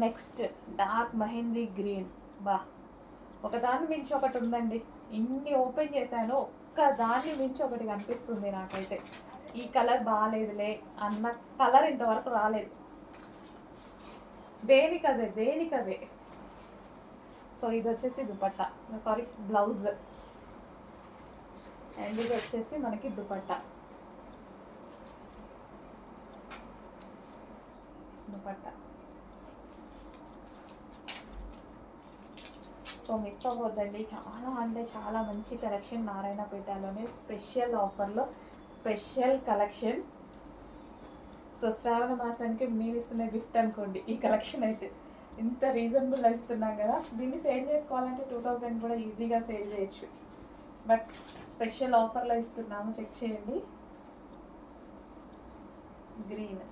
Next dark mehndi green. బా, ఒకదాన్ని మించి ఒకటి ఉందండి. ఇన్ని ఓపెన్ చేశాను, ఒక్క దాన్ని మించి ఒకటి కనిపిస్తుంది నాకైతే. ఈ కలర్ బాగాలేదులే అన్న కలర్ ఇంతవరకు రాలేదు. దేనికదే. సో ఇది వచ్చేసి దుపట్టా, సారీ బ్లౌజ్, అండ్ ఇది వచ్చేసి మనకి దుపట్టా. సో మిస్ అవ్వద్దండి, చాలా అంటే చాలా మంచి కలెక్షన్. నారాయణపేటలోనే స్పెషల్ ఆఫర్లో స్పెషల్ కలెక్షన్. సో శ్రావణ మాసానికి మీరు ఇస్తున్న గిఫ్ట్ అనుకోండి ఈ కలెక్షన్ అయితే. ఇంత రీజనబుల్ ఇస్తున్నాం కదా, దీన్ని సేల్ చేసుకోవాలంటే 2000 కూడా ఈజీగా సేల్ చేయొచ్చు. బట్ స్పెషల్ ఆఫర్లో ఇస్తున్నాము, చెక్ చేయండి. గ్రీన్